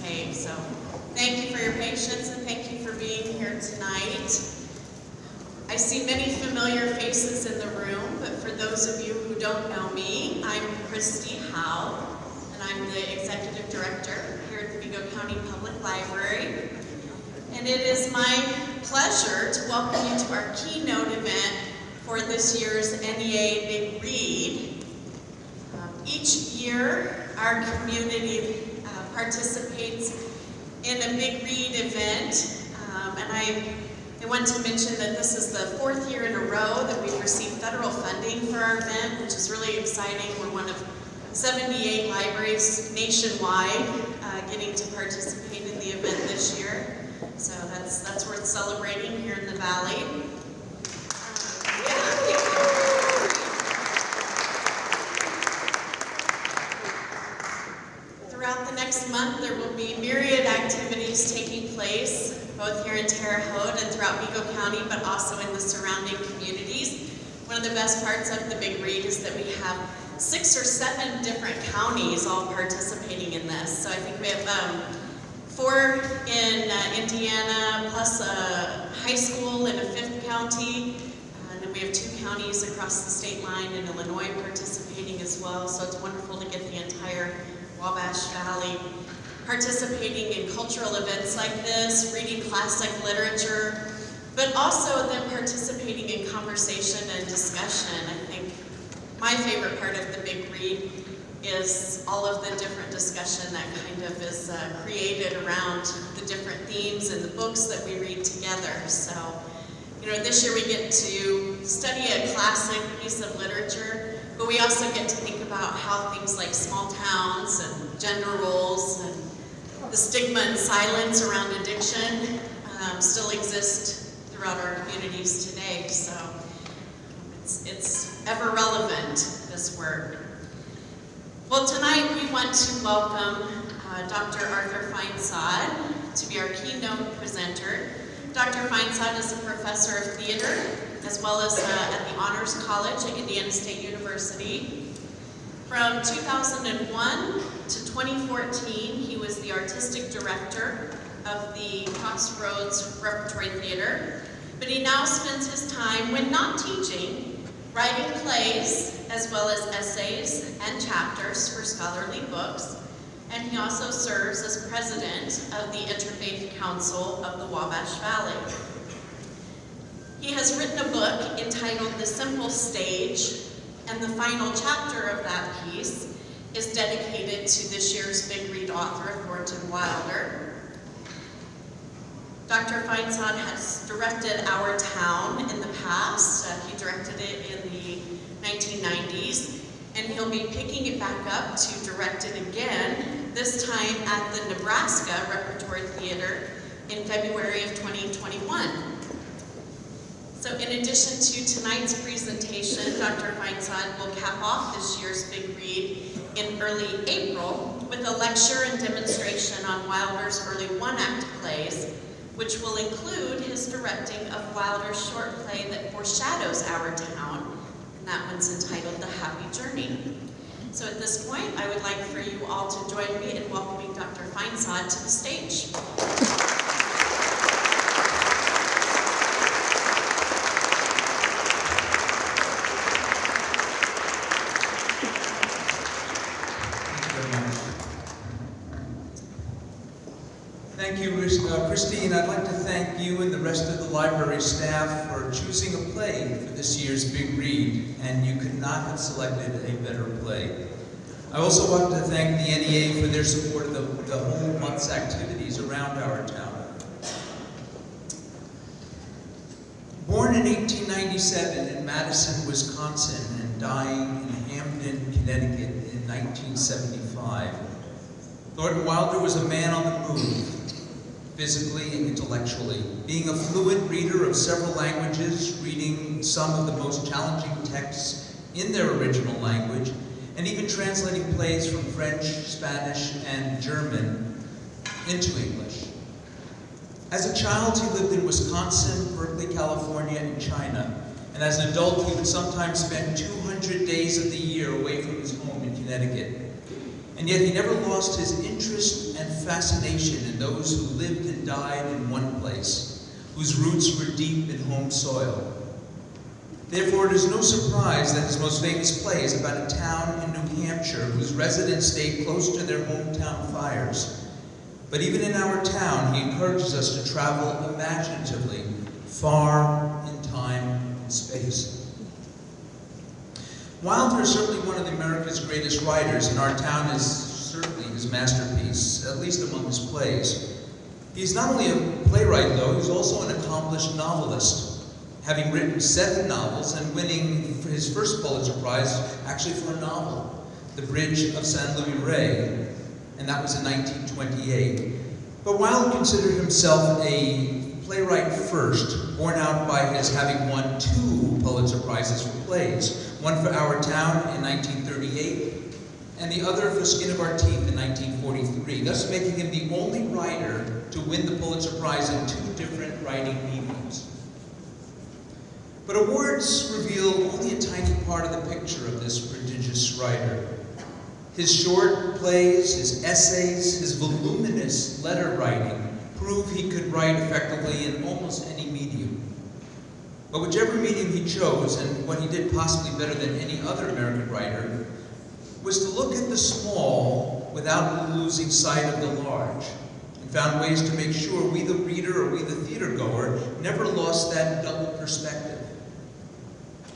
take. So thank you for your patience and thank you for being here tonight. I see many familiar faces in the room, but for those of you who don't know me, I'm Christy Howe, and I'm the Executive Director here at the Vigo County Public Library. And it is my pleasure to welcome you to our keynote event for this year's NEA Big Read. Each year, our community participates in a Big Read event, and I want to mention that this is the 4th year in a row that we've received federal funding for our event, which is really exciting. We're one of 78 libraries nationwide getting to participate in the event this year. So that's worth celebrating here in the Valley. Throughout the next month, there will be myriad activities taking place, both here in Terre Haute and throughout Vigo County, but also in the surrounding communities. One of the best parts of the Big Read is that we have 6 or 7 different counties all participating in this. So I think we have 4 in Indiana, plus a high school in a 5th county. And then we have 2 counties across the state line in Illinois participating as well. So it's wonderful to get the entire Wabash Valley participating in cultural events like this, reading classic literature, but also then participating in conversation and discussion. I think my favorite part of the Big Read is all of the different discussion that kind of is created around the different themes and the books that we read together. So, this year we get to study a classic piece of literature, but we also get to think about how things like small towns and gender roles and the stigma and silence around addiction still exist throughout our communities today. So it's ever relevant, this work. Well, tonight we want to welcome Dr. Arthur Feinsod to be our keynote presenter. Dr. Feinsod is a professor of theater, as well as at the Honors College at Indiana State University. From 2001 to 2014, he was the artistic director of the Crossroads Repertory Theater, but he now spends his time, when not teaching, writing plays, as well as essays and chapters for scholarly books, and he also serves as president of the Interfaith Council of the Wabash Valley. He has written a book entitled The Simple Stage, and the final chapter of that piece is dedicated to this year's Big Read author, Thornton Wilder. Dr. Feinsod has directed Our Town in the past. He directed it in the 1990s, and he'll be picking it back up to direct it again, this time at the Nebraska Repertory Theater in February of 2021. So in addition to tonight's presentation, Dr. Feinsod will cap off this year's Big Read in early April with a lecture and demonstration on Wilder's early one-act plays, which will include his directing of Wilder's short play that foreshadows Our Town, and that one's entitled The Happy Journey. So at this point, I would like for you all to join me in welcoming Dr. Feinsod to the stage. Thank you, Christine. I'd like to thank you and the rest of the library staff for choosing a play for this year's Big Read, and you could not have selected a better play. I also want to thank the NEA for their support of the whole month's activities around Our Town. Born in 1897 in Madison, Wisconsin, and dying in Hamden, Connecticut in 1975, Thornton Wilder was a man on the move, physically and intellectually, being a fluent reader of several languages, reading some of the most challenging texts in their original language, and even translating plays from French, Spanish, and German into English. As a child, he lived in Wisconsin, Berkeley, California, and China, and as an adult, he would sometimes spend 200 days of the year away from his home in Connecticut. And yet he never lost his interest and fascination in those who lived and died in one place, whose roots were deep in home soil. Therefore, it is no surprise that his most famous play is about a town in New Hampshire whose residents stayed close to their hometown fires. But even in our town, he encourages us to travel imaginatively, far in time and space. Wilder is certainly one of America's greatest writers, and our town is certainly his masterpiece, at least among his plays. He's not only a playwright, though, he's also an accomplished novelist, having written 7 novels and winning his first Pulitzer Prize actually for a novel, The Bridge of San Luis Rey, and that was in 1928. But Wilder considered himself a playwright first, borne out by his having won 2 Pulitzer Prizes for plays, one for Our Town in 1938, and the other for Skin of Our Teeth in 1943, thus making him the only writer to win the Pulitzer Prize in 2 different writing mediums. But awards reveal only a tiny part of the picture of this prodigious writer. His short plays, his essays, his voluminous letter writing prove he could write effectively in almost any medium. But whichever medium he chose, and what he did possibly better than any other American writer, was to look at the small without losing sight of the large, and found ways to make sure we, the reader, or we, the theater goer, never lost that double perspective.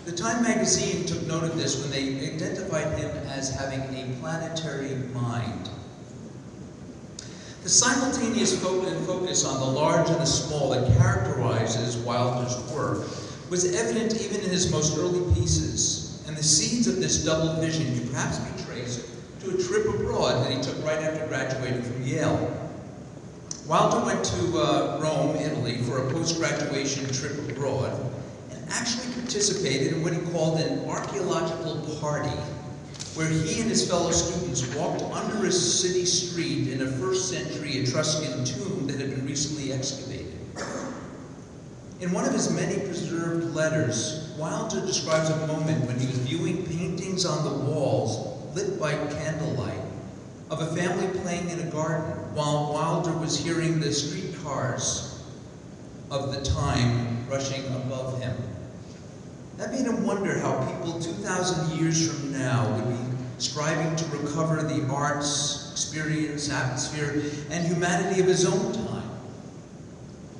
The Time magazine took note of this when they identified him as having a planetary mind. The simultaneous focus on the large and the small that characterizes Wilder's work was evident even in his most early pieces, and the seeds of this double vision can perhaps be traced to a trip abroad that he took right after graduating from Yale. Wilder went to Rome, Italy, for a post-graduation trip abroad, actually participated in what he called an archaeological party, where he and his fellow students walked under a city street in a 1st century Etruscan tomb that had been recently excavated. In one of his many preserved letters, Wilder describes a moment when he was viewing paintings on the walls lit by candlelight of a family playing in a garden, while Wilder was hearing the streetcars of the time rushing above him. That made him wonder how people 2,000 years from now would be striving to recover the arts, experience, atmosphere, and humanity of his own time.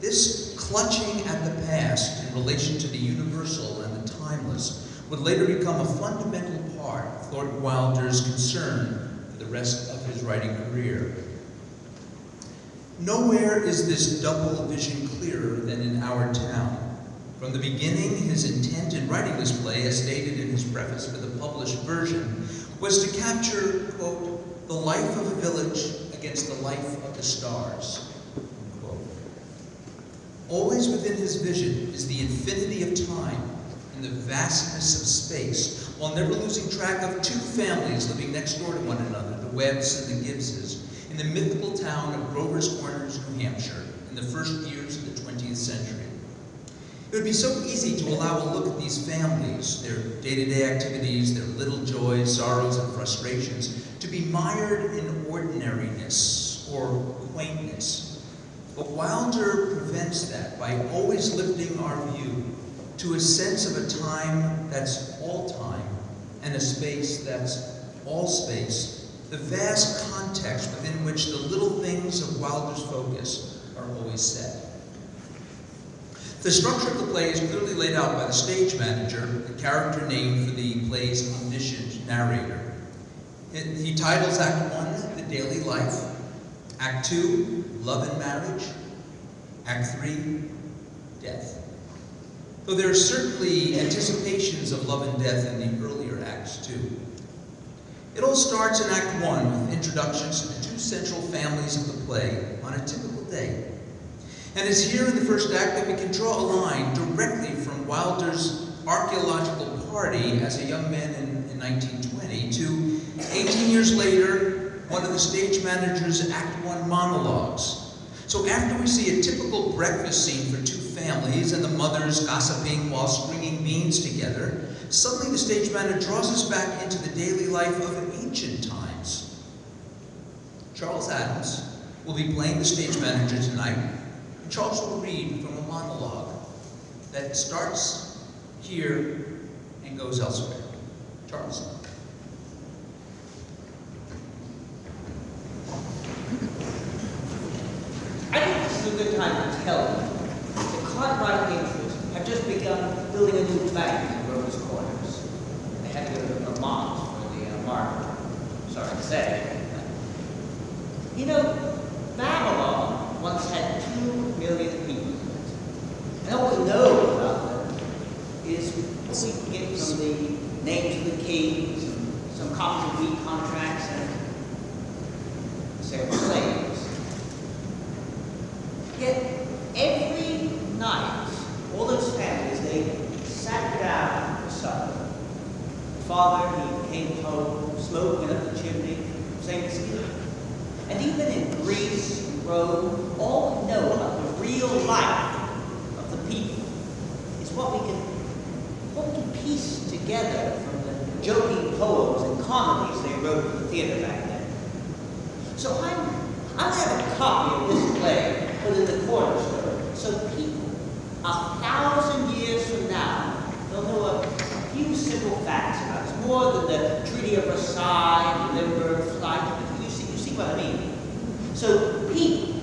This clutching at the past in relation to the universal and the timeless would later become a fundamental part of Thornton Wilder's concern for the rest of his writing career. Nowhere is this double vision clearer than in Our Town. From the beginning, his intent in writing this play, as stated in his preface for the published version, was to capture, quote, the life of a village against the life of the stars, unquote. Always within his vision is the infinity of time and the vastness of space, while never losing track of 2 families living next door to one another, the Webbs and the Gibbses, in the mythical town of Grover's Corners, New Hampshire, in the first years of the 20th century. It would be so easy to allow a look at these families, their day-to-day activities, their little joys, sorrows, and frustrations, to be mired in ordinariness or quaintness. But Wilder prevents that by always lifting our view to a sense of a time that's all time and a space that's all space, the vast context within which the little things of Wilder's focus are always set. The structure of the play is clearly laid out by the stage manager, the character name for the play's omniscient narrator. He titles Act 1, The Daily Life, Act 2, Love and Marriage, Act 3, Death. Though there are certainly anticipations of love and death in the earlier acts too. It all starts in Act 1 with introductions to the 2 central families of the play on a typical day. And it's here in the first act that we can draw a line directly from Wilder's archaeological party as a young man in 1920 to 18 years later, one of the stage manager's Act 1 monologues. So after we see a typical breakfast scene for 2 families and the mothers gossiping while stringing beans together, suddenly the stage manager draws us back into the daily life of ancient times. Charles Adams, will be playing the stage manager tonight. Charles will read from a monologue that starts here and goes elsewhere. Charles. I think this is a good time to tell you the Cartwright interests have just begun building a new bank in Rover's Corners. They had to go to Vermont for the market. Sorry to say. You know, Babylon once had 2 million people in it. And all we know about them is what we can get from the names of the kings, and some copies of wheat contracts, and sale of slaves. Yet, every night, all those families, they sat down for supper. The father, he came home, smoke went up the chimney, same as he. And even in Greece and Rome, all we know about the real life of the people is what we can piece together from the joking poems and comedies they wrote for the theater back then. So I'll have a copy of this play put in the cornerstone, so people, 1,000 years from now, they'll know a few simple facts about us, more than the Treaty of Versailles, the Limburg flight. You see what I mean? So people,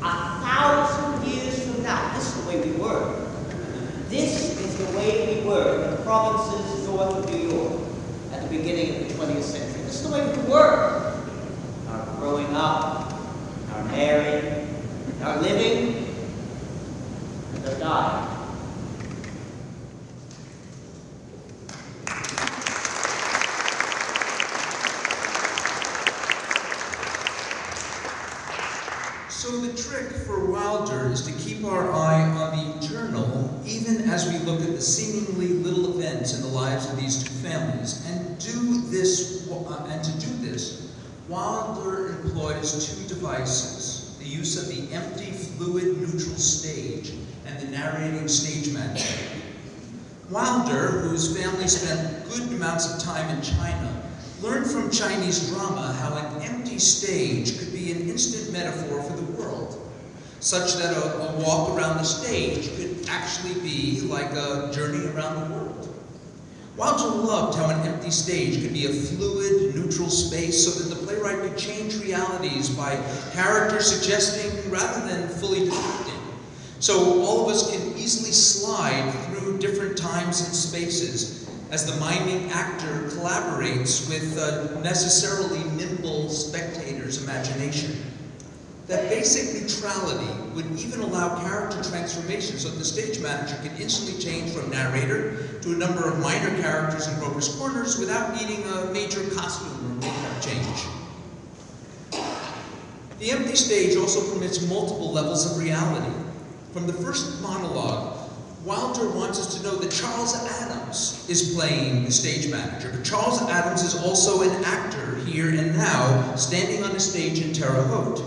1,000 years from now, this is the way we were. This is the way we were in the provinces north of New York at the beginning of the 20th century. This is the way we were. Our growing up, our marrying, our living, and our dying. So the trick for Wilder is to keep our eye on the eternal, even as we look at the seemingly little events in the lives of these two families. And to do this, Wilder employs two devices: the use of the empty, fluid, neutral stage and the narrating stage manager. Wilder, whose family spent good amounts of time in China, learned from Chinese drama how an empty stage could be an instant metaphor for the world, such that a walk around the stage could actually be like a journey around the world. Wilder loved how an empty stage could be a fluid, neutral space so that the playwright could change realities by character suggesting rather than fully depicting. So all of us can easily slide through different times and spaces as the miming actor collaborates with a necessarily nimble spectator's imagination. That basic neutrality would even allow character transformation so that the stage manager could instantly change from narrator to a number of minor characters in Rover's Corners without needing a major costume or makeup change. The empty stage also permits multiple levels of reality. From the first monologue, Wilder wants us to know that Charles Adams is playing the stage manager, but Charles Adams is also an actor here and now, standing on a stage in Terre Haute.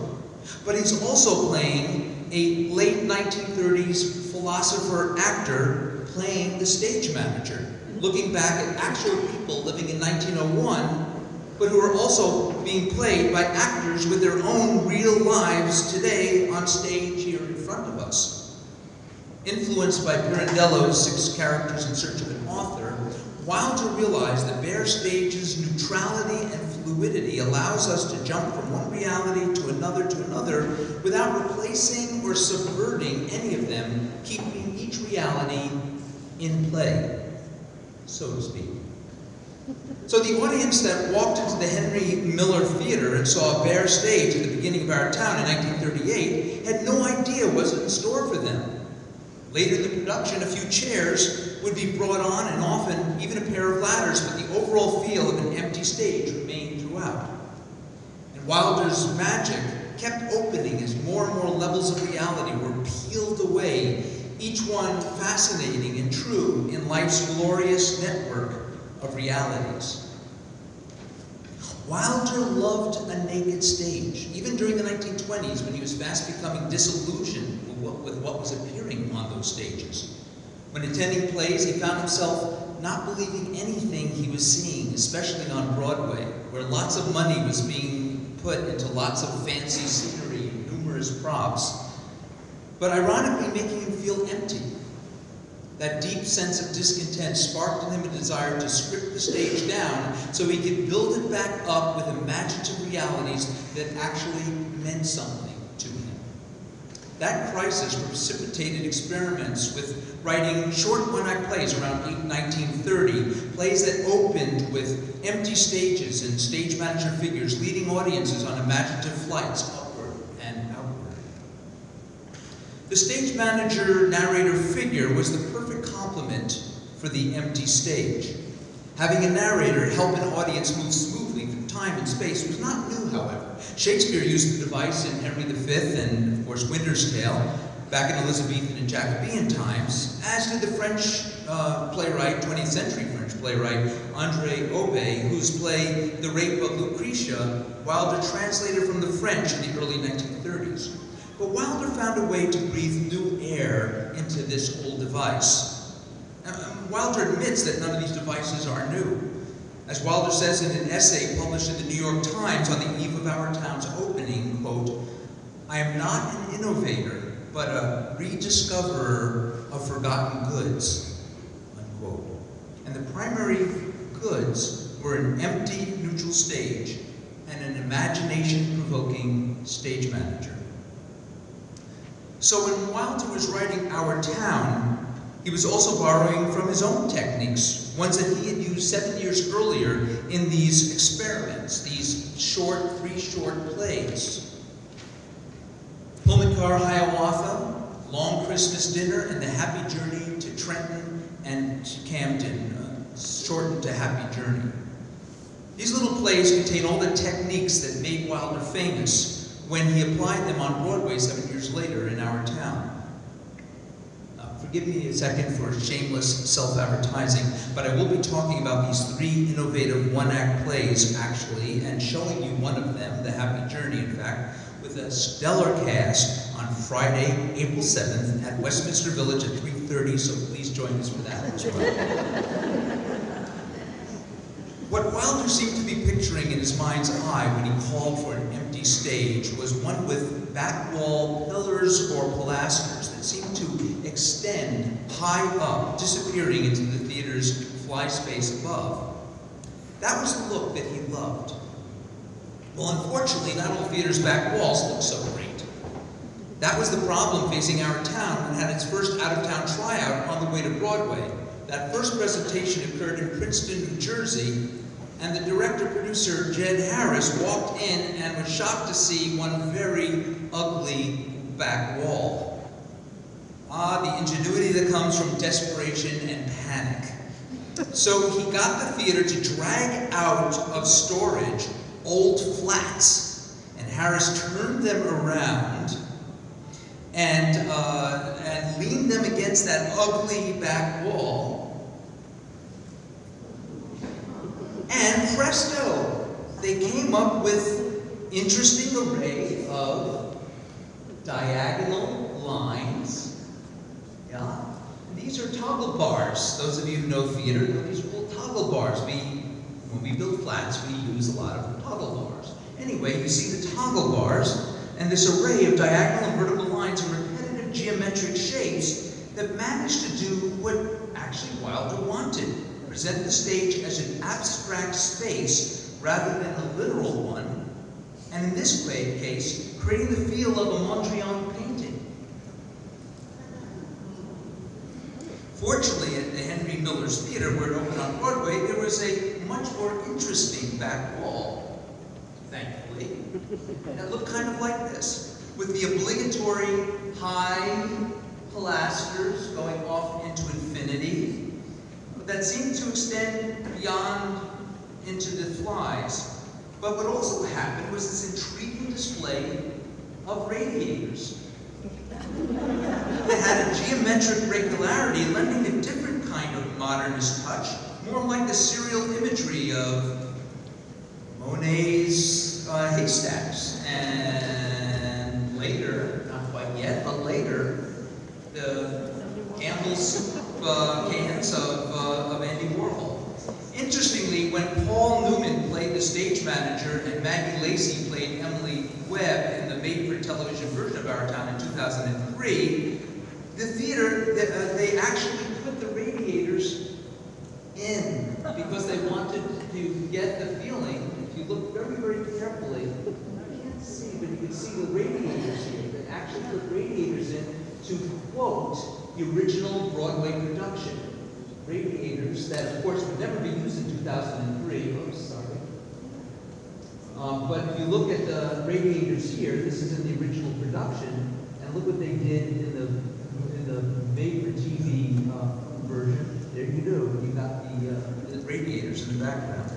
But he's also playing a late 1930s philosopher-actor playing the stage manager, looking back at actual people living in 1901, but who are also being played by actors with their own real lives today on stage here in front of us. Influenced by Pirandello's 6 Characters in Search of an Author, Wilder realized that bare stage's neutrality and fluidity allows us to jump from one reality to another without replacing or subverting any of them, keeping each reality in play, so to speak. So the audience that walked into the Henry Miller Theater and saw a bare stage at the beginning of our town in 1938 had no idea what was in store for them. Later in the production, a few chairs would be brought on, and often even a pair of ladders, but the overall feel of an empty stage remained throughout. And Wilder's magic kept opening as more and more levels of reality were peeled away, each one fascinating and true in life's glorious network of realities. Wilder loved a naked stage, even during the 1920s when he was fast becoming disillusioned with what was appearing on those stages. When attending plays, he found himself not believing anything he was seeing, especially on Broadway, where lots of money was being put into lots of fancy scenery props, but ironically making him feel empty. That deep sense of discontent sparked in him a desire to strip the stage down so he could build it back up with imaginative realities that actually meant something to him. That crisis precipitated experiments with writing short one-act plays around 1930, plays that opened with empty stages and stage manager figures leading audiences on imaginative flights upward and outward. The stage manager narrator figure was the perfect complement for the empty stage. Having a narrator help an audience move smoothly through time and space was not new, however. Shakespeare used the device in Henry V and, of course, Winter's Tale, back in Elizabethan and Jacobean times, as did the French playwright, 20th century French playwright, André Aubé, whose play The Rape of Lucretia, Wilder translated from the French in the early 1930s. But Wilder found a way to breathe new air into this old device. Wilder admits that none of these devices are new. As Wilder says in an essay published in the New York Times on the eve of our town's opening, quote, "I am not an innovator, but a rediscoverer of forgotten goods," unquote. And the primary goods were an empty, neutral stage and an imagination-provoking stage manager. So when Wilder was writing Our Town, he was also borrowing from his own techniques, ones that he had used 7 years earlier in these experiments, these three short plays. Pullman Car Hiawatha, Long Christmas Dinner, and The Happy Journey to Trenton and Camden, shortened to Happy Journey. These little plays contain all the techniques that made Wilder famous when he applied them on Broadway 7 years later in Our Town. Forgive me a second for shameless self-advertising, but I will be talking about these three innovative one-act plays, actually, and showing you one of them, The Happy Journey, in fact, with a stellar cast on Friday, April 7th at Westminster Village at 3:30, so please join us for that as well. What Wilder seemed to be picturing in his mind's eye when he called for an empty stage was one with back wall pillars or pilasters that seemed to extend high up, disappearing into the theater's fly space above. That was the look that he loved. Well, unfortunately, not all theaters' back walls look so great. That was the problem facing Our Town when it had its first out-of-town tryout on the way to Broadway. That first presentation occurred in Princeton, New Jersey, and the director-producer, Jed Harris, walked in and was shocked to see one very ugly back wall. The ingenuity that comes from desperation and panic. So he got the theater to drag out of storage old flats, and Harris turned them around and leaned them against that ugly back wall. And presto, they came up with interesting array of diagonal lines. Yeah, these are toggle bars. Those of you who know theater know these are called toggle bars. When we build flats, we use a lot of toggle bars. Anyway, you see the toggle bars and this array of diagonal and vertical lines and repetitive geometric shapes that managed to do what actually Wilder wanted: present the stage as an abstract space rather than a literal one, and in this case, creating the feel of a Mondrian painting. Fortunately, at the Henry Miller's Theater, where it opened on Broadway, there was a much more interesting back wall, thankfully, that looked kind of like this, with the obligatory high pilasters going off into infinity that seemed to extend beyond into the flies. But what also happened was this intriguing display of radiators. They had a geometric regularity, lending a different kind of modernist touch, more like the serial imagery of Monet's haystacks. And later, not quite yet, but later, the Campbell's cans of Andy Warhol. Interestingly, when Paul Newman played the stage manager and Maggie Lacy played Emily Webb in the made-for television version of Our Town in 2003, the theater, they actually put the radiators in because they wanted to get the feeling. If you look very, very carefully, you can't see, but you can see the radiators here. They actually put radiators in to quote the original Broadway production. Radiators that, of course, would never be used in 2003. Oops, sorry. But if you look at the radiators here, this is in the original production, and look what they did in the made-for-TV version. There you go. You got the radiators in the background.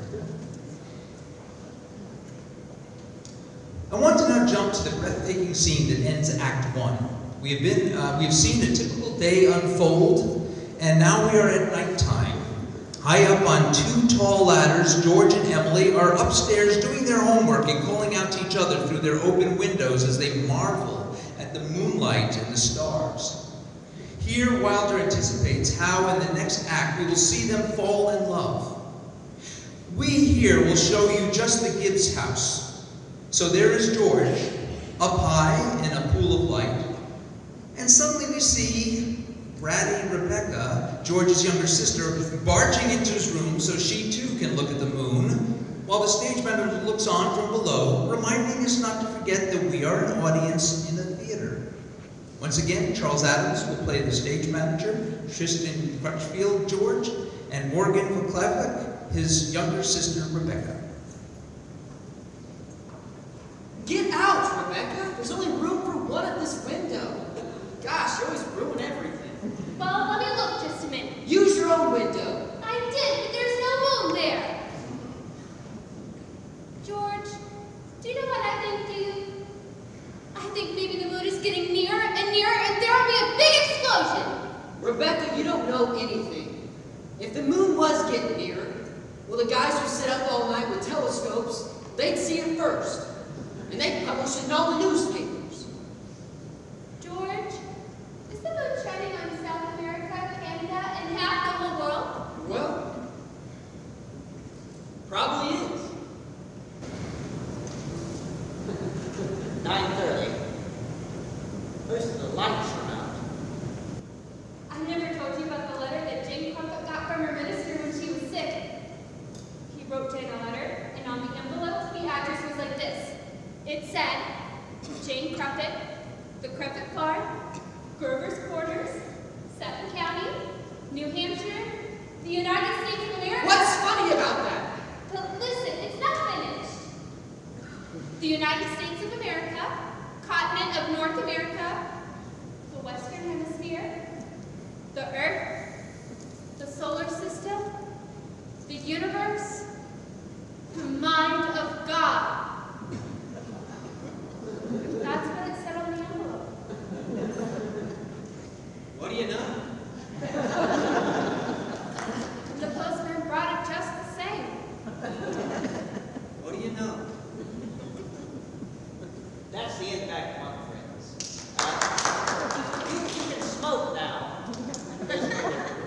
I want to now jump to the breathtaking scene that ends Act 1. We've seen a typical day unfold, and now we are at nighttime. High up on two tall ladders, George and Emily are upstairs doing their homework and calling out to each other through their open windows as they marvel at the moonlight and the stars. Here, Wilder anticipates how in the next act we will see them fall in love. We here will show you just the Gibbs house. So there is George, up high in a pool of light, and suddenly we see bratty Rebecca, George's younger sister, barging into his room so she too can look at the moon, while the stage manager looks on from below, reminding us not to forget that we are an audience in a theater. Once again, Charles Adams will play the stage manager, Tristan Crutchfield, George, and Morgan McClevick, his younger sister, Rebecca. Get out, Rebecca! There's only room for one at this window. Gosh, you always ruin everything. Well, let me look just a minute. Use your own window. I did, but there's no moon there. George, do you know what I think, do you? I think maybe the moon is getting nearer and nearer, and there will be a big explosion. Rebecca, you don't know anything. If the moon was getting nearer, well, the guys who sit up all night with telescopes, they'd see it first. And they'd publish it in all the newspapers. George, is the moon shining on South America, Canada, and half the whole world? Well, probably is. 9:30. Most of the lights are out. I never told you about the letter that Jane Crumpet got from her minister when she was sick. He wrote Jane a letter, and on the envelope, the address was like this. It said, Jane Crumpet, the Crumpet Farm, Grover's Corners, Sutton County, New Hampshire, the United States of America. What's funny about that? But listen, it's not finished. The United States of America, continent of North America, the Western Hemisphere, the Earth, the solar system, the universe, the mind of God. That's what it said on the envelope. What do you know? The postman brought it just the same. What do you know? That's the impact one, friends. You can smoke now.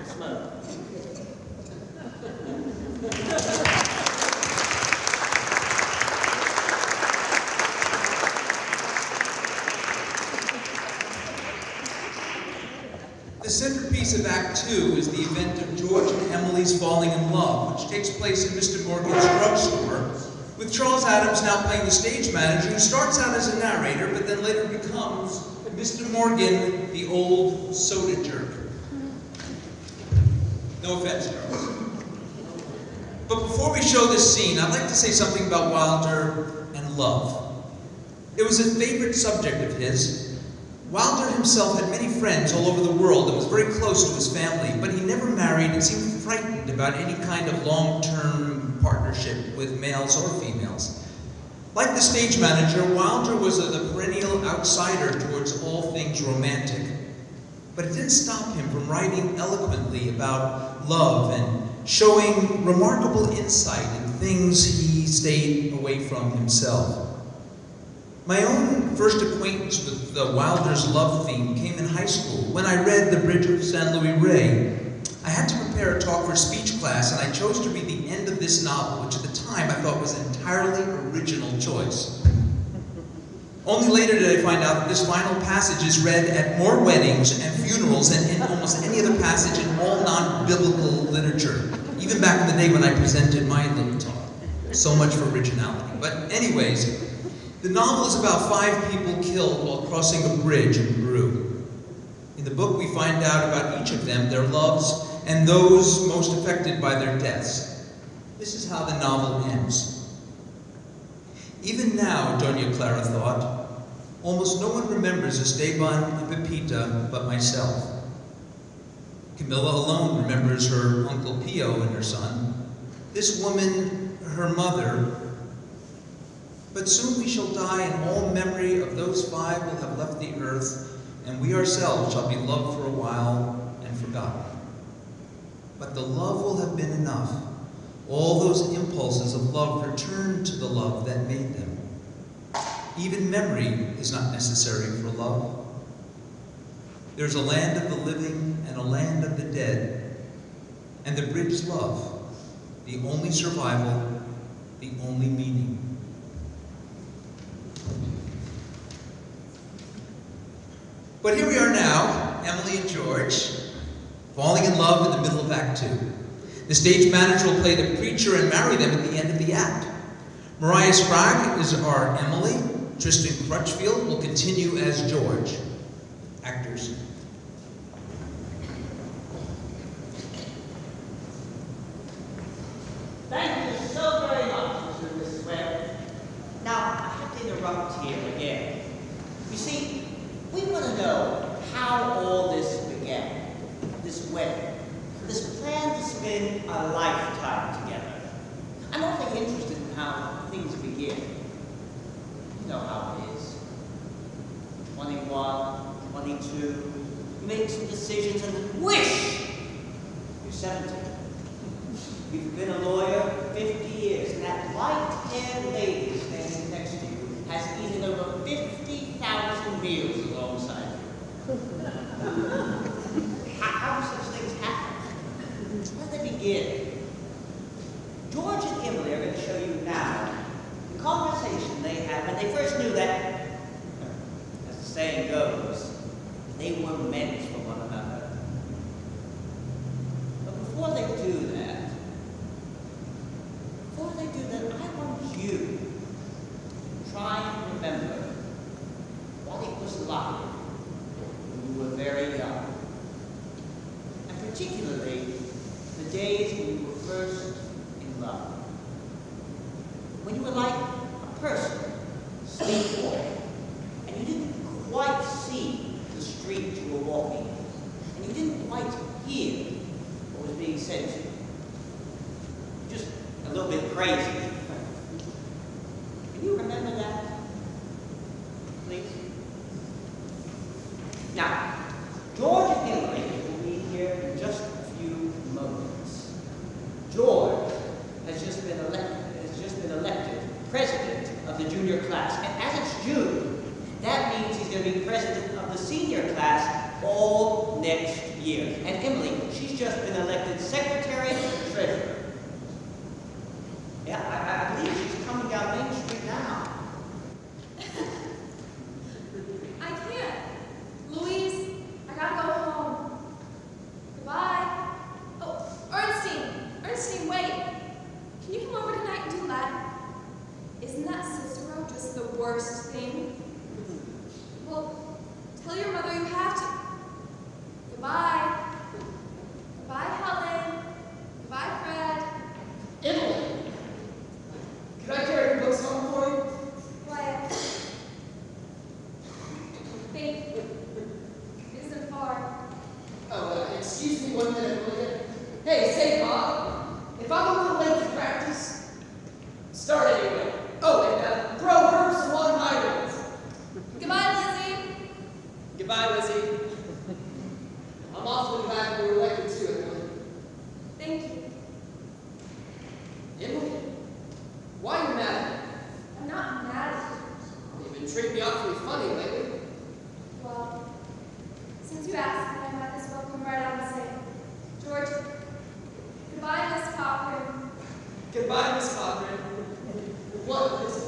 Smoke. The centerpiece of Act 2 is the event of George and Emily's falling in love, which takes place in Mr. Morgan's drugstore, with Charles Adams now playing the stage manager, who starts out as a narrator, but then later becomes Mr. Morgan, the old soda jerk. No offense, Charles. But before we show this scene, I'd like to say something about Wilder and love. It was a favorite subject of his. Wilder himself had many friends all over the world and was very close to his family, but he never married and seemed frightened about any kind of long-term partnership with males or females. Like the stage manager, Wilder was the perennial outsider towards all things romantic. But it didn't stop him from writing eloquently about love and showing remarkable insight in things he stayed away from himself. My own first acquaintance with Wilder's love theme came in high school when I read The Bridge of San Luis Rey. I had to prepare a talk for a speech class, and I chose to read the end of this novel, which at the time I thought was an entirely original choice. Only later did I find out that this final passage is read at more weddings and funerals than in almost any other passage in all non-biblical literature, even back in the day when I presented my little talk. So much for originality. But anyways, the novel is about 5 people killed while crossing a bridge in Peru. In the book, we find out about each of them, their loves, and those most affected by their deaths. This is how the novel ends. Even now, Doña Clara thought, almost no one remembers Esteban and Pepita but myself. Camilla alone remembers her Uncle Pio and her son. This woman, her mother. But soon we shall die, and all memory of those 5 will have left the earth, and we ourselves shall be loved for a while and forgotten. But the love will have been enough. All those impulses of love return to the love that made them. Even memory is not necessary for love. There's a land of the living and a land of the dead, and the bridge love, the only survival, the only meaning. But here we are now, Emily and George, falling in love in the middle of Act 2. The stage manager will play the preacher and marry them at the end of the act. Mariah Sprague is our Emily. Tristan Crutchfield will continue as George. Actors. Thank you so very much, Mr. and Mrs. Webb. Now, I have to interrupt here again. You see, we want to know how all this began, this wedding, this plan to spend a lifetime together. I'm awfully interested in how things begin. You know how it is. 21, 22, you make some decisions and then whoosh! You're 70. You've been a lawyer 50 years, and that white-haired lady standing next to you has eaten over 50,000 meals alongside you. How do such things happen? Where do they begin? George and Emily are going to show you now the conversation they had when they first knew that, as the saying goes, they were meant for one another. But before they do that, I want you to try and remember what it was like when you were very young. And particularly, the days when you were first in love. When you were like a person sleepwalking, and you didn't quite see the street you were walking, and you didn't quite hear what was being said to you. Just a little bit crazy. Can you remember that? Please? Now, George and Emily will be here in just a few moments. George has just been elected president of the junior class. And as it's June, that means he's going to be president of the senior class all next year. And Emily, she's just been elected secretary and treasurer. Yeah, I believe she's coming down Main Street now. I can't. Louise, I gotta go home. Goodbye. Oh, Ernestine, wait. Can you come over tonight and do Latin? Isn't that Cicero just the worst thing? Well, tell your mother you have to. Goodbye. Goodbye, Helen. Goodbye, Fred. Emily! Can I carry your books home for you? Quiet. Thank you. It isn't far. Oh, excuse me 1 minute, will you? Hey, say, Bob, if I'm a little late to practice, start anyway. Oh, and throw herbs along highways. Goodbye, Lizzie. Goodbye, Lizzie. I'm awfully glad we were elected too, Emily. Thank you. Emily, why are you mad at me? I'm not mad at you. You've been treating me awfully funny lately. Well, since you asked me, I might as well come right out and say, George, goodbye, Miss Cochran. Goodbye, Miss Cochran. What is it?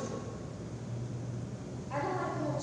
I don't like the whole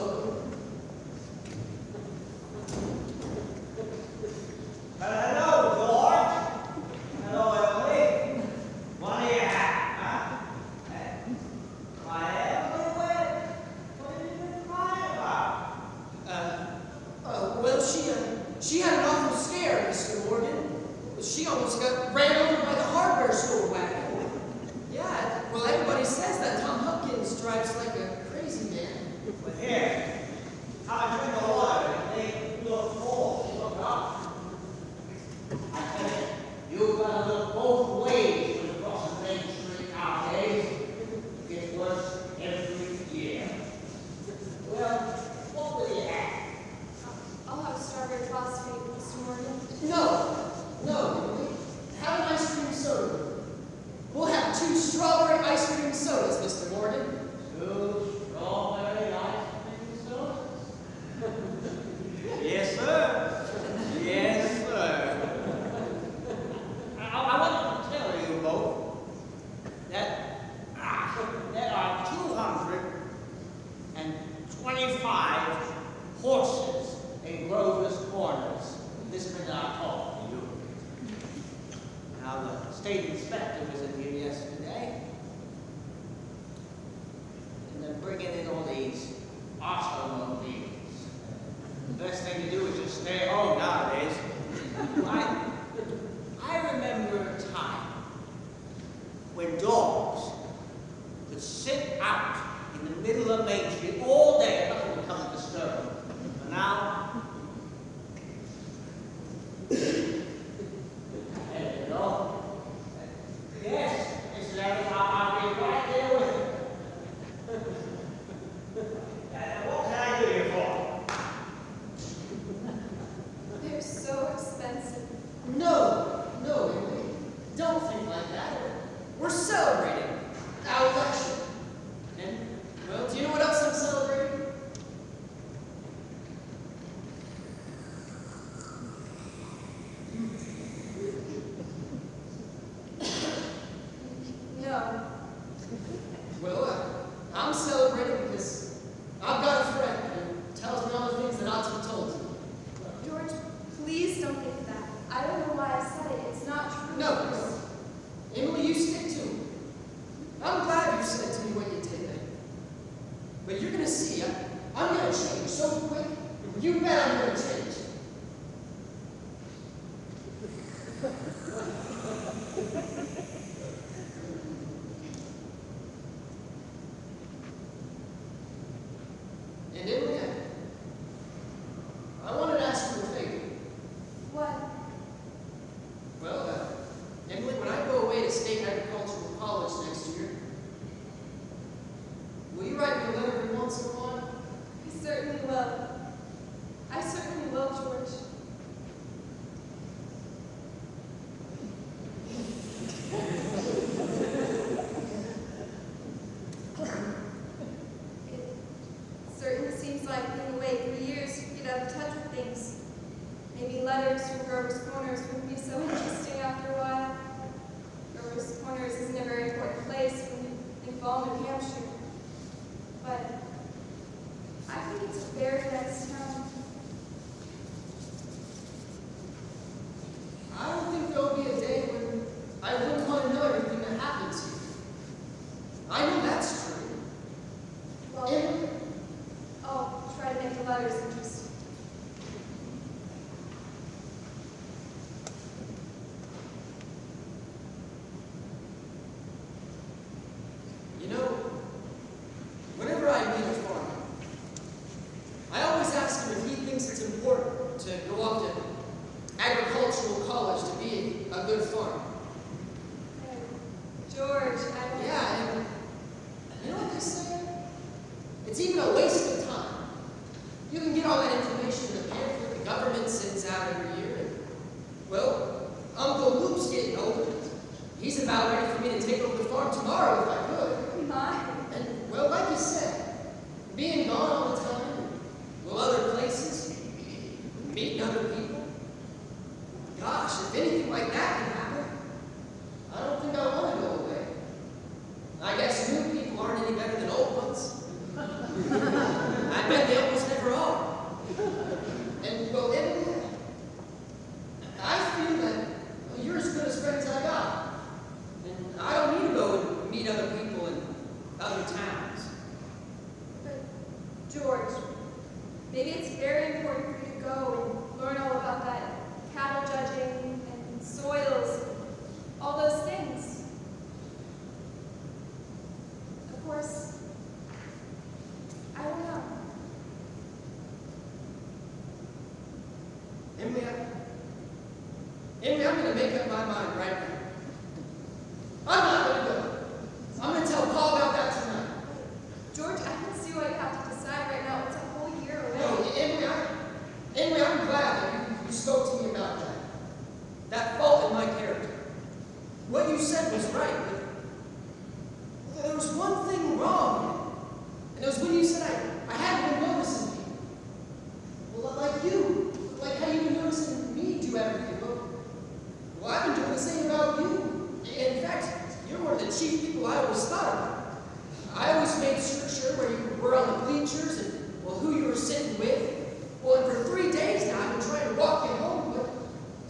smoke 'em. Hello, George. Hello, Emily. What do you have, huh? Why, Emily, what have you been crying about? Well, she had an awful scare, Mr. Morgan. She almost got ran over by the hardware store wagon. Yeah, well, everybody says that Tom Hopkins drives like a crazy man. But here, have a drink of water and they look full. Look up. I tell you, you've got to look both ways when crossing Main Street nowadays. It gets worse every year. Well, what will you have? I'll have strawberry phosphate, Mr. Morgan. No, Emily. Have an ice cream soda. We'll have 2 strawberry ice cream sodas, Mr. Morgan. 2 strawberry ice cream sodas? Yes, sir. Yes, sir. I want to tell you both that there are 225 horses in Grover's Corners this minute I talk to you. Now, the state inspector was in here yesterday, and they're bringing in all these automobiles. The best thing to do is just stay home nowadays. I remember a time when dogs could sit out in the middle of Main Street all day and nothing would come and disturb them. But now, there you go. Yes, Mrs. Evans, I'll be right there with you. What can I do you for? They're so expensive. No, Emily. Don't think like that. We're celebrating our election. And, well, do you know what else I'm celebrating? No. Well, I'm celebrating because I've got a friend who tells me all the things that ought to be told to me. George, please don't think that. I don't know why I said it. It's not true. No. Emily, you stick to it. I'm glad you said to me what you did. But you're going to see, I'm going to change so quick. You bet I'm going to change. And Emily, I wanted to ask you a favor. What? Well, Emily, when I go away to State Agricultural College next year, will you write me a letter every once in a while? I certainly will. I certainly will, George. It certainly seems like being away 3 years, you get out of touch with things. Maybe letters from Grover's Corners wouldn't be so interesting after a while. Grover's Corners isn't a very important place in fall New Hampshire. But I think it's a very nice town. I don't think there will be a day when I wouldn't want to know everything that happens here. I know that's true. Well, Emily, I'll try to make the letters interesting. you know, whenever I meet a farmer, I always ask him if he thinks it's important to go off to agricultural college to be a good farmer. George, I don't... Yeah, and you know what they say? It's even a waste of time. You can get all that information in the pamphlet the government sends out every year. And, well, Uncle Luke's getting older. He's about ready for me to take over the farm tomorrow if I could. My. And, well, like you said, being gone all the time, well, other places, meeting other people. Gosh, if anything like that can happen, I don't think I want to go away. I guess new people aren't any better than old ones. I bet they other towns. But, George, maybe it's very important for you to go and learn all about that cattle judging and soils, all those things. Of course, I don't know. Emily, I'm going to make up my mind right now. I'm not going to go. I'm going to tell Paul about that tonight. George, I can see why you have to decide right now. It's a whole year away. No, Emily, I'm glad that you spoke to me about that. That fault in my character. What you said was right, but there was one thing wrong. And it was when you said I hadn't been noticing people. Well, like you. Like how you've been noticing me do everything. Well, I've been doing the same about you. In fact, you're one of the chief people I always thought about. I always made sure where you were on the bleachers and, well, who you were sitting with. Well, and for 3 days now, I've been trying to walk you home, but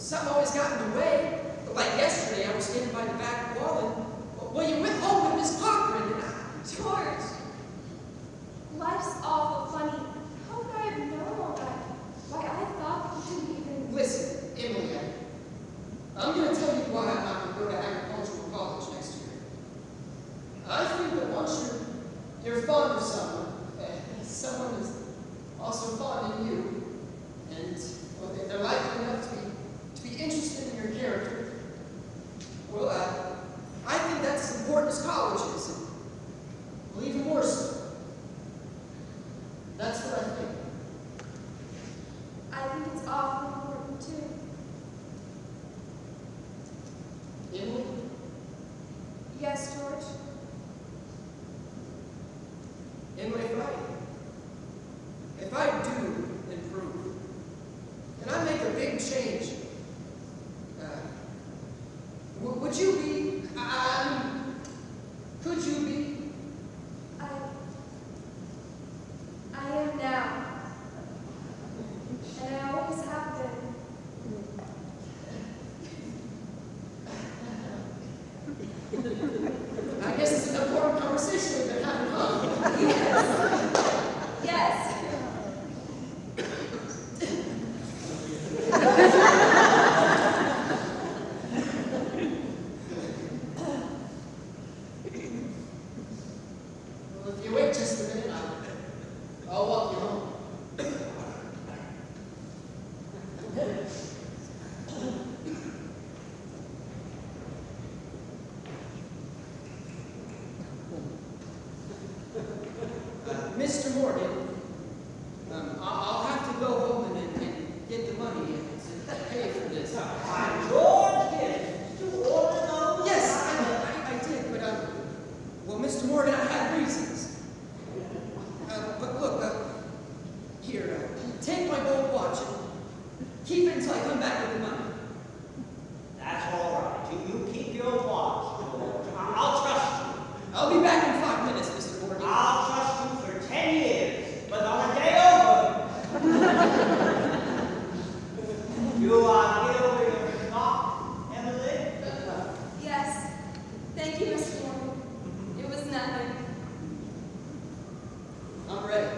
something always got in the way. But like yesterday, I was standing by the back wall and, well, you went home with Miss Cochran and George, life's awful funny. How could I have known all that? Why, I thought you didn't even... Listen, Emily, I'm going to tell you why I'm not going to go to agricultural college next year. I think that once you're fond of someone is also fond of you, and well, they're likely enough to be interested in your character. Well, I think that's as important as college is, and well, even more so. That's what I think. I think it's awful important, too. Emily? Yes, George? Emily, if I do improve, and I make a big change, would you be, could you be? I am now. And I always have been. I guess it's an important conversation we've been having, huh? Yes. Well, if you wait just a minute, I'll walk you home. Mr. Morgan, I'll have to go home and get the money to pay for this. George, did you order those? Yes, I did, but, well, Mr. Morgan, I had reasons. But look, here, take my gold watch and keep it until I come back with the money. That's all right. You keep your watch, George. I'll trust you. I'll be back in 5 minutes, Mr. Morgan. I'll trust you for 10 years, but on a day over. You get over your shock, Emily? Yes. Thank you, Mr. Morgan. It was nothing. I'm ready.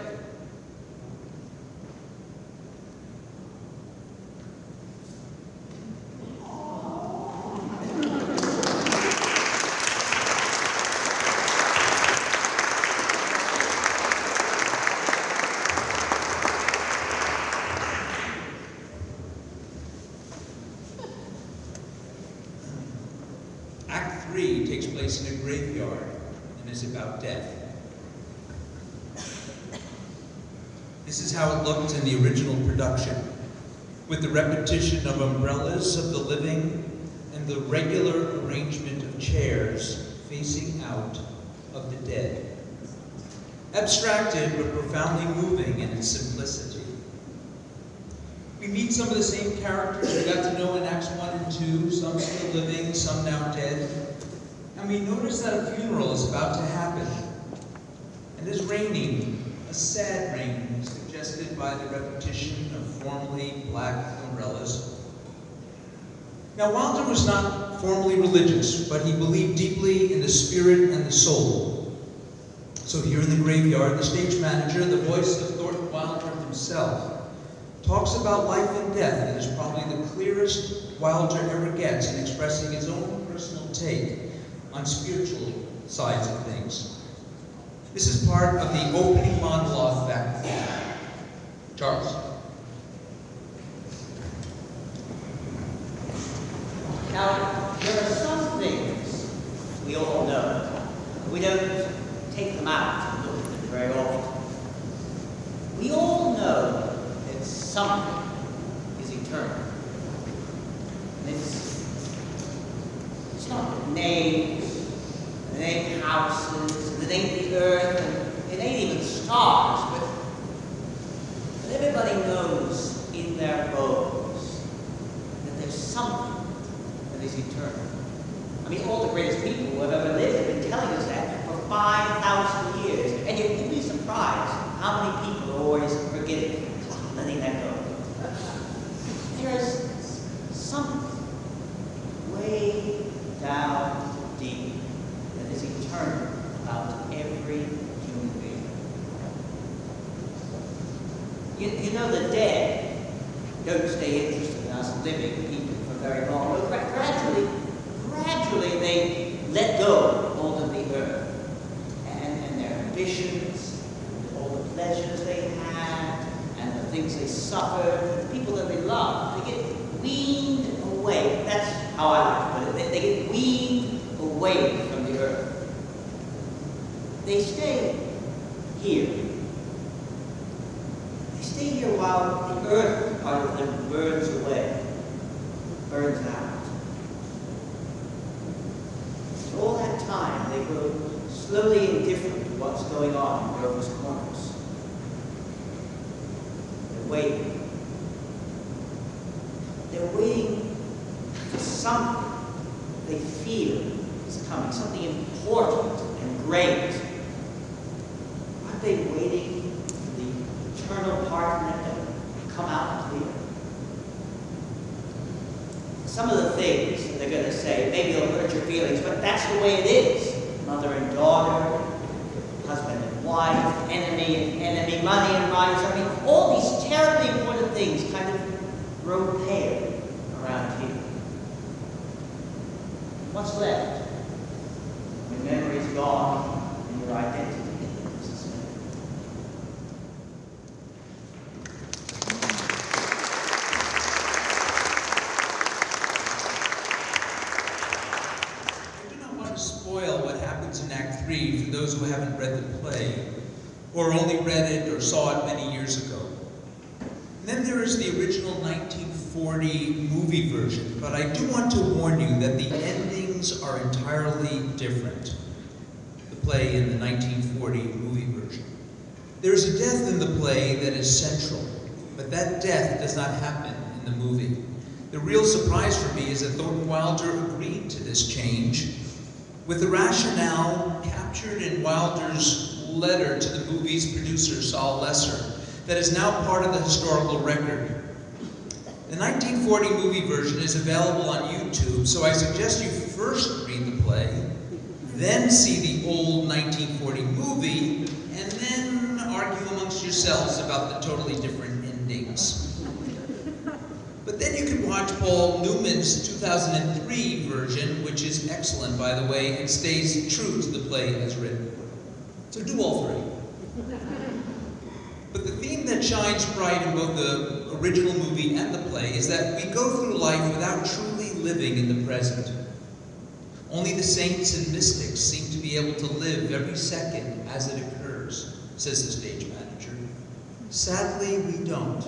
Act 3 takes place in a graveyard and is about death. This is how it looked in the original production, with the repetition of umbrellas of the living and the regular arrangement of chairs facing out of the dead. Abstracted but profoundly moving in its simplicity. We meet some of the same characters we got to know in Acts 1 and 2, some still living, some now dead. And we notice that a funeral is about to happen. And it's raining, a sad rain, suggested by the repetition of formerly black umbrellas. Now, Wilder was not formally religious, but he believed deeply in the spirit and the soul. So here in the graveyard, the stage manager, the voice of Thornton Wilder himself, talks about life and death and is probably the clearest Wilder ever gets in expressing his own personal take on spiritual sides of things. This is part of the opening monologue back then. Charles. Now, there are some things we all know. We don't take them out and look at them very often. We all know that something is eternal. And it's not names, and it ain't houses, and it ain't the earth, and it ain't even stars, but everybody knows in their bones that there's something that is eternal. I mean, all the greatest people who have ever lived have been telling us that for 5,000 years. And you'd be surprised how many people are always forgetting, letting that go. There's something way down deep that is eternal about every human being. You know, the dead don't stay interested in us living people for very long. But gradually they let go of all of the earth and their ambitions, all the pleasures they had, and the things they suffered, the people that they loved. They get weaned away. That's how I like to put it. They get weaned away from the earth. They stay here. They stay here while the earth part of them burns away, burns out. And all that time, they grow slowly indifferent to what's going on in those corners. They're waiting. They're waiting for something they feel is coming, something important and great. Aren't they waiting for the eternal partner to come out clear? Some of the things that they're going to say, maybe it'll hurt your feelings, but that's the way it is. Mother and daughter, husband and wife, enemy and enemy, money and lies. I mean, all these terribly important things kind of grow pale around here. What's left? Your memory's gone and your identity is suspended. I do not want to spoil what happens in Act 3 for those who haven't read the play, or only read it or saw it many years ago. And then there is the original 1940 movie version, but I do want to warn you that the endings are entirely different. The play in the 1940 movie version. There is a death in the play that is central, but that death does not happen in the movie. The real surprise for me is that Thornton Wilder agreed to this change with the rationale captured in Wilder's letter to the movie's producer, Saul Lesser, that is now part of the historical record. The 1940 movie version is available on YouTube, so I suggest you first read the play, then see the old 1940 movie, and then argue amongst yourselves about the totally different endings. But then you can watch Paul Newman's 2003 version, which is excellent, by the way, and stays true to the play as written. So do all three. But the theme that shines bright in both the original movie and the play is that we go through life without truly living in the present. Only the saints and mystics seem to be able to live every second as it occurs, says the stage manager. Sadly, we don't.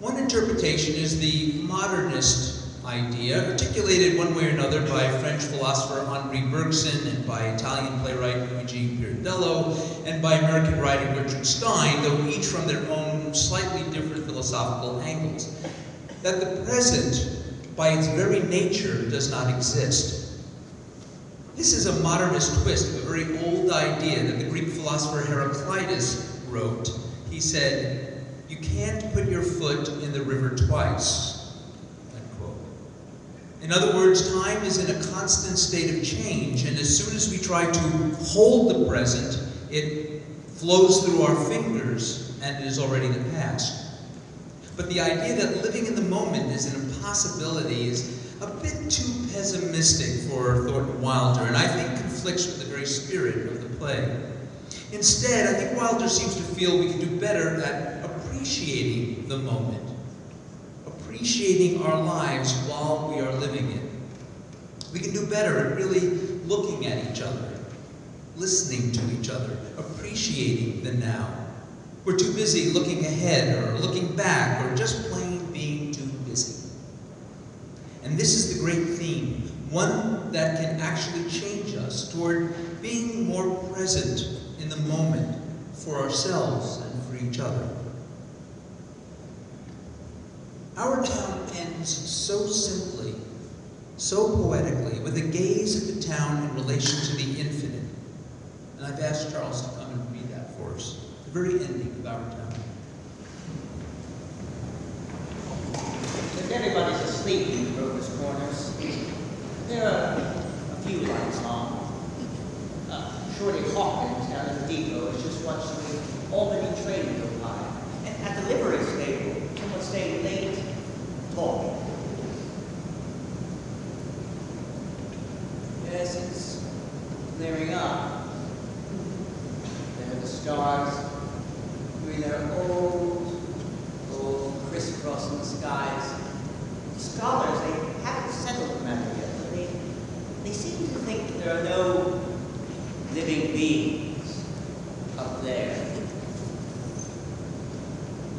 One interpretation is the modernist idea, articulated one way or another by French philosopher Henri Bergson and by Italian playwright Luigi Pirandello and by American writer Richard Stein, though each from their own slightly different philosophical angles, that the present, by its very nature, does not exist. This is a modernist twist of a very old idea that the Greek philosopher Heraclitus wrote. He said, "You can't put your foot in the river twice." In other words, time is in a constant state of change, and as soon as we try to hold the present, It flows through our fingers and it is already the past. But the idea that living in the moment is an impossibility is a bit too pessimistic for Thornton Wilder, and I think conflicts with the very spirit of the play. Instead, I think Wilder seems to feel we can do better at appreciating the moment, appreciating our lives while we are living it. We can do better at really looking at each other, listening to each other, appreciating the now. We're too busy looking ahead or looking back or just plain being too busy. And this is the great theme, one that can actually change us toward being more present in the moment for ourselves and for each other. Our town ends so simply, so poetically, with a gaze at the town in relation to the infinite. And I've asked Charles to come and read that for us, the very ending of our town. If everybody's asleep in the Grover's Corners, there are a few lights on. Shorty Hawkins down at the depot is just watching the Albany train go by. And at the livery stable, someone staying late, talking. Yes, it's clearing up. There are the stars doing their old crisscrossing skies. The scholars, they haven't settled the matter yet, but they seem to think that there are no living beings up there.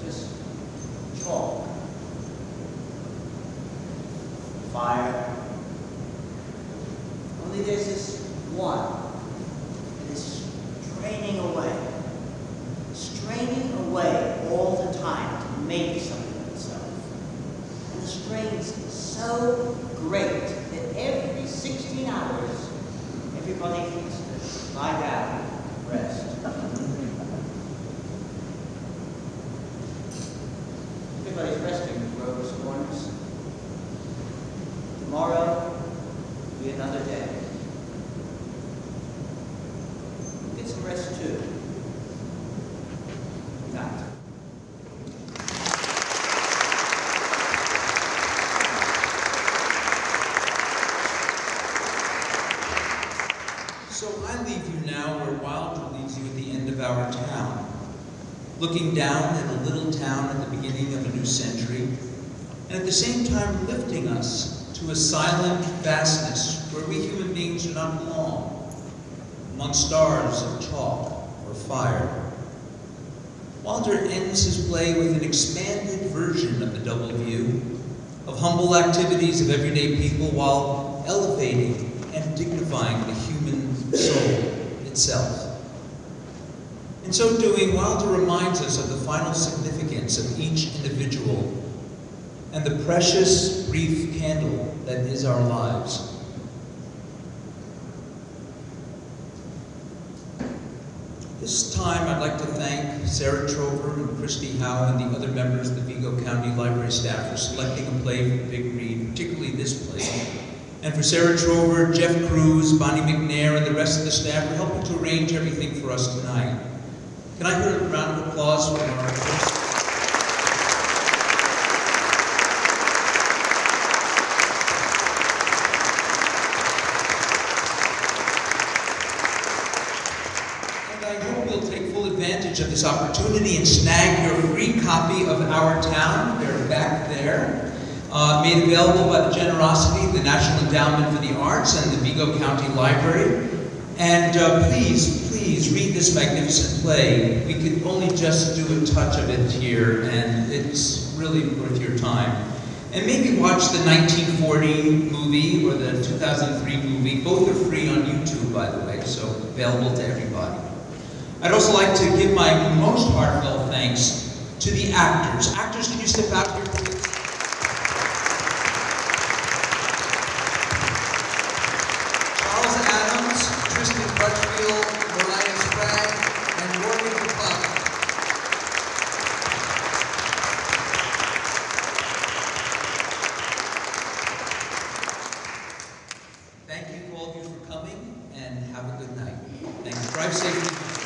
Just chalk. Fire. Only there's this one that is straining away all the time to make something of itself. And the strain's so great that every 16 hours, everybody needs to lie down and rest. Everybody's resting in Grover's Corners. Tomorrow will be another day. Get some rest too. Good night. So I leave you now where Wilder leaves you at the end of our town, looking down at a little town at the beginning of a new century, and at the same time lifting us to a silent vastness where we human beings do not belong, among stars of chalk or fire. Wilder ends his play with an expanded version of the double view, of humble activities of everyday people while elevating and dignifying the human soul itself. In so doing, Wilder reminds us of the final significance of each individual and the precious, brief candle that is our lives. This time, I'd like to thank Sarah Trover and Christy Howe and the other members of the Vigo County Library staff for selecting a play for the Big Read, particularly this play. And for Sarah Trover, Jeff Cruz, Bonnie McNair, and the rest of the staff for helping to arrange everything for us tonight. Can I hear a round of applause for our artists? Of this opportunity and snag your free copy of Our Town. They're back there. Made available by the generosity of the National Endowment for the Arts and the Vigo County Library. And please read this magnificent play. We could only just do a touch of it here, and it's really worth your time. And maybe watch the 1940 movie or the 2003 movie. Both are free on YouTube, by the way, so available to everybody. I'd also like to give my most heartfelt thanks to the actors. Actors, can you step out here, please? Charles Adams, Tristan Crutchfield, Mariah Sprague, and Morgan McCloud. Thank you all of you for coming, and have a good night. Thank you. Drive safely.